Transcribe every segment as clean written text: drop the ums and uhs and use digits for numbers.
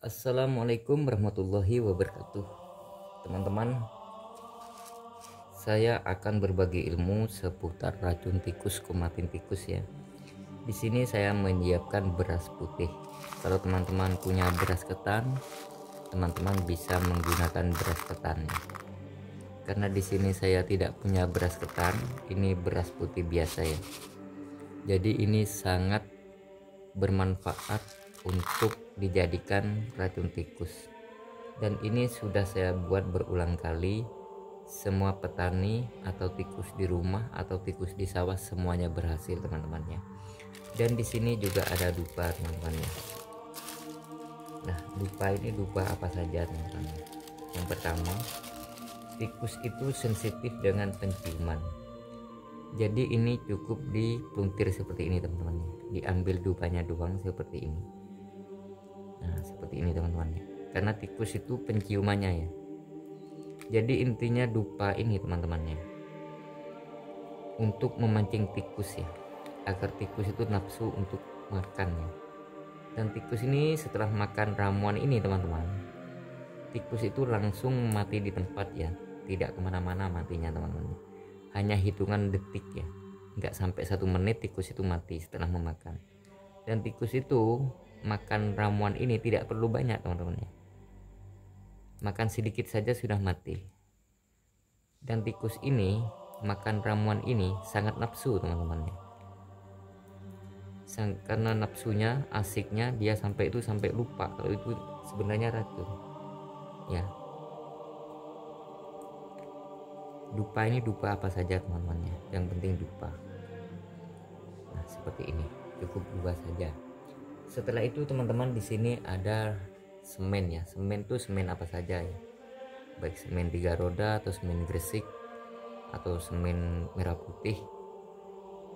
Assalamualaikum warahmatullahi wabarakatuh. Teman-teman, saya akan berbagi ilmu seputar racun tikus komatin tikus ya. Di sini saya menyiapkan beras putih. Kalau teman-teman punya beras ketan, teman-teman bisa menggunakan beras ketan. Karena di sini saya tidak punya beras ketan, ini beras putih biasa ya. Jadi ini sangat bermanfaat untuk dijadikan racun tikus. Dan ini sudah saya buat berulang kali. Semua petani atau tikus di rumah atau tikus di sawah semuanya berhasil teman-temannya. Dan di sini juga ada dupa teman-temannya. Nah, dupa ini dupa apa saja teman-teman? Yang pertama, tikus itu sensitif dengan penciuman. Jadi ini cukup dipluntir seperti ini teman-teman. Diambil dupanya doang seperti ini. Nah, seperti ini teman-teman. Karena tikus itu penciumannya ya. Jadi intinya dupa ini teman-temannya untuk memancing tikus ya, agar tikus itu nafsu untuk makan ya. Dan tikus ini setelah makan ramuan ini teman-teman, tikus itu langsung mati di tempat ya, tidak kemana-mana matinya teman-teman. Hanya hitungan detik ya, nggak sampai 1 menit tikus itu mati setelah memakan. Dan tikus itu makan ramuan ini tidak perlu banyak teman-teman ya, makan sedikit saja sudah mati. Dan tikus ini makan ramuan ini sangat nafsu teman-teman ya. Karena nafsunya, asiknya, dia sampai lupa kalau itu sebenarnya racun ya. Dupa ini dupa apa saja teman-teman ya, yang penting dupa. Nah seperti ini, cukup 2 saja. Setelah itu teman-teman, di sini ada semen ya. Semen tuh semen apa saja ya, baik semen 3 roda atau semen gresik atau semen merah putih,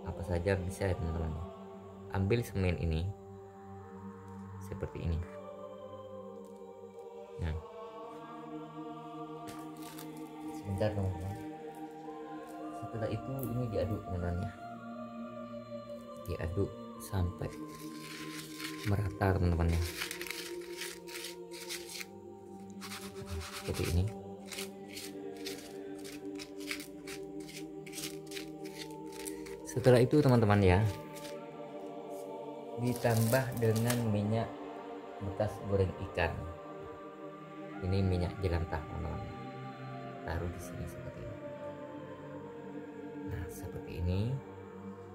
apa saja bisa ya teman-teman. Ambil semen ini seperti ini. Nah, sebentar teman-teman. Setelah itu ini diaduk teman-teman ya, diaduk sampai merata teman-teman ya, seperti ini. Setelah itu teman-teman ya, ditambah dengan minyak bekas goreng ikan. Ini minyak jelantah teman-teman, taruh di sini seperti ini. Nah seperti ini.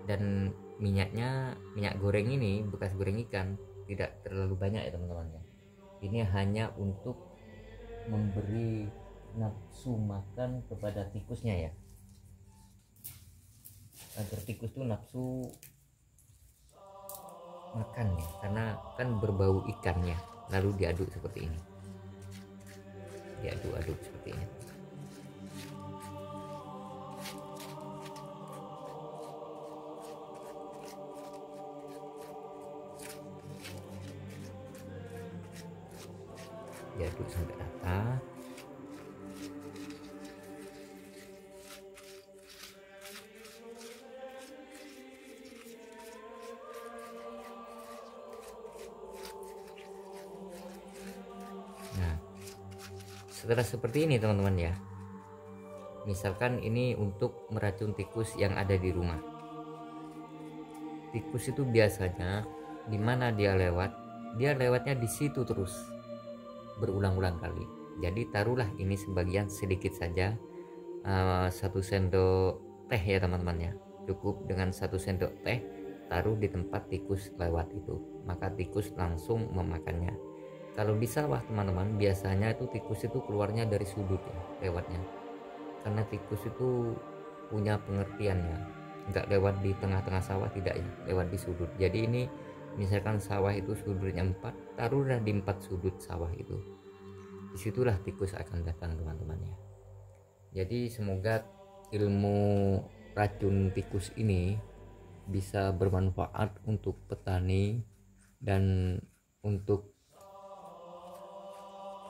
Dan minyaknya, minyak goreng ini bekas goreng ikan, tidak terlalu banyak ya teman-teman ya. Ini hanya untuk memberi nafsu makan kepada tikusnya ya, agar tikus tuh nafsu makan ya, karena kan berbau ikannya. Lalu diaduk seperti ini, diaduk-aduk seperti ini. Diaduk sampai rata. Nah setelah seperti ini teman-teman ya, misalkan ini untuk meracun tikus yang ada di rumah. Tikus itu biasanya dimana dia lewatnya di situ terus berulang-ulang kali. Jadi taruhlah ini sebagian sedikit saja, 1 sendok teh ya teman-teman ya. Cukup dengan 1 sendok teh, taruh di tempat tikus lewat itu, maka tikus langsung memakannya. Kalau di sawah teman-teman, biasanya itu tikus itu keluarnya dari sudut ya, lewatnya. Karena tikus itu punya pengertian ya, nggak lewat di tengah-tengah sawah, tidak ya, lewat di sudut. Jadi ini misalkan sawah itu sudutnya 4, taruhlah di 4 sudut sawah itu, disitulah tikus akan datang teman-teman ya. Jadi semoga ilmu racun tikus ini bisa bermanfaat untuk petani dan untuk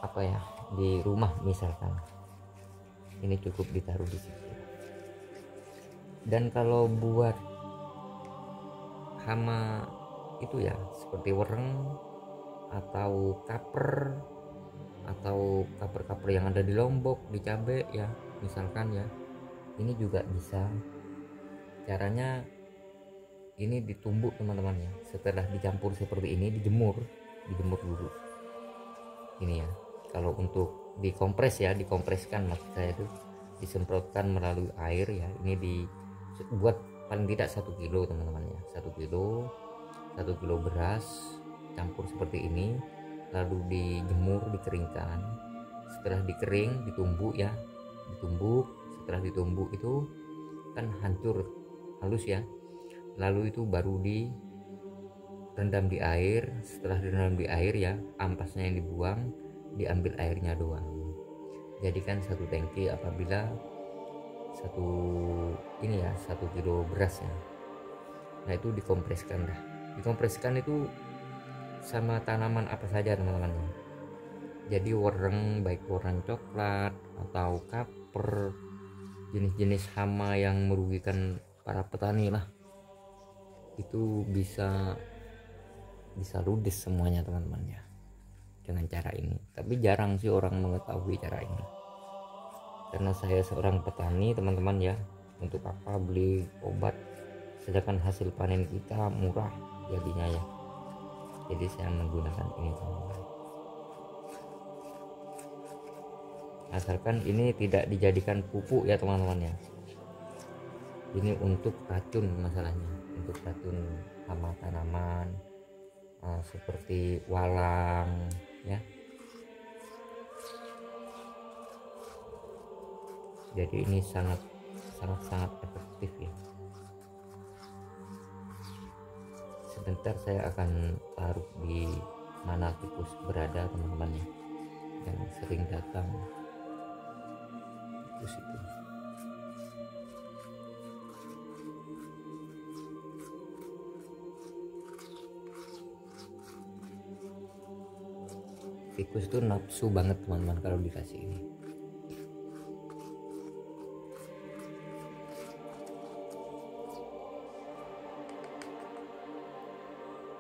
apa ya, di rumah misalkan. Ini cukup ditaruh di situ. Dan kalau buat hama itu ya, seperti wereng atau kaper, atau kaper-kaper yang ada di Lombok, di cabe ya misalkan ya, ini juga bisa. Caranya ini ditumbuk teman-teman ya, setelah dicampur seperti ini dijemur dulu ini ya. Kalau untuk dikompres ya, dikompreskan maksud saya itu, disemprotkan melalui air ya. Ini dibuat paling tidak 1 kilo teman-teman ya, 1 kilo beras campur seperti ini, lalu dijemur, dikeringkan. Setelah dikering ditumbuk ya, setelah ditumbuk itu kan hancur halus ya, lalu itu baru direndam di air. Setelah direndam di air ya, ampasnya yang dibuang, diambil airnya doang. Jadikan 1 tangki apabila 1 kilo beras ya. Nah itu dikompreskan dah. Dikompreskan itu sama tanaman apa saja teman-teman. Jadi wareng, baik wareng coklat atau kaper, jenis-jenis hama yang merugikan para petani lah, itu bisa ludes semuanya teman-teman ya dengan cara ini. Tapi jarang sih orang mengetahui cara ini, karena saya seorang petani teman-teman ya. Untuk apa beli obat sedangkan hasil panen kita murah jadinya ya. Jadi saya menggunakan ini teman-teman, asalkan ini tidak dijadikan pupuk ya teman-teman ya. Ini untuk racun masalahnya, untuk racun hama tanaman seperti walang ya. Jadi ini sangat efektif ya. Sebentar saya akan taruh di mana tikus berada teman-teman ya, yang sering datang tikus itu. Tikus itu nafsu banget teman-teman kalau dikasih ini.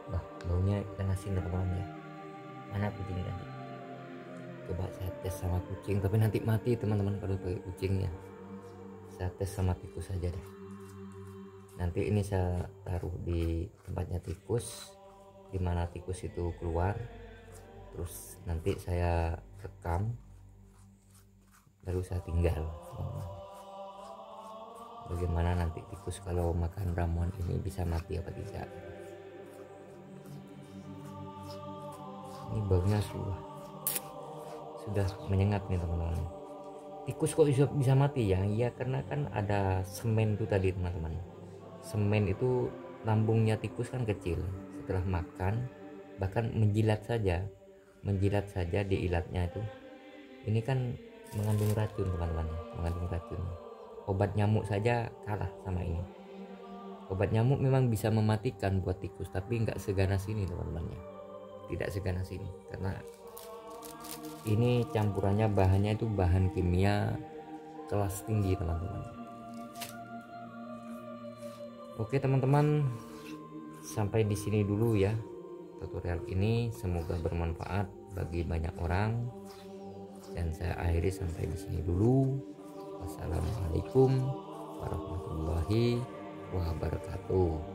Nah, baunya ikan asin teman-teman ya. Mana kucing tadi? Coba saya tes sama kucing, tapi nanti mati teman-teman kalau pakai kucing ya. Saya tes sama tikus saja deh. Nanti ini saya taruh di tempatnya tikus, dimana tikus itu keluar. Terus nanti saya rekam, baru saya tinggal teman-teman. Bagaimana nanti tikus kalau makan ramuan ini bisa mati apa tidak. Ini baunya sudah menyengat nih teman-teman. Tikus kok bisa mati ya? Iya, karena kan ada semen itu tadi teman-teman. Semen itu, lambungnya tikus kan kecil. Setelah makan, bahkan menjilat saja di ilatnya itu, ini kan mengandung racun teman-teman, mengandung racun. Obat nyamuk saja kalah sama ini. Obat nyamuk memang bisa mematikan buat tikus, tapi nggak seganas ini teman-teman ya. Tidak seganas ini, karena ini campurannya, bahannya itu bahan kimia kelas tinggi teman-teman. Oke teman-teman, sampai di sini dulu ya tutorial ini, semoga bermanfaat bagi banyak orang, dan saya akhiri sampai di sini dulu. Wassalamualaikum warahmatullahi wabarakatuh.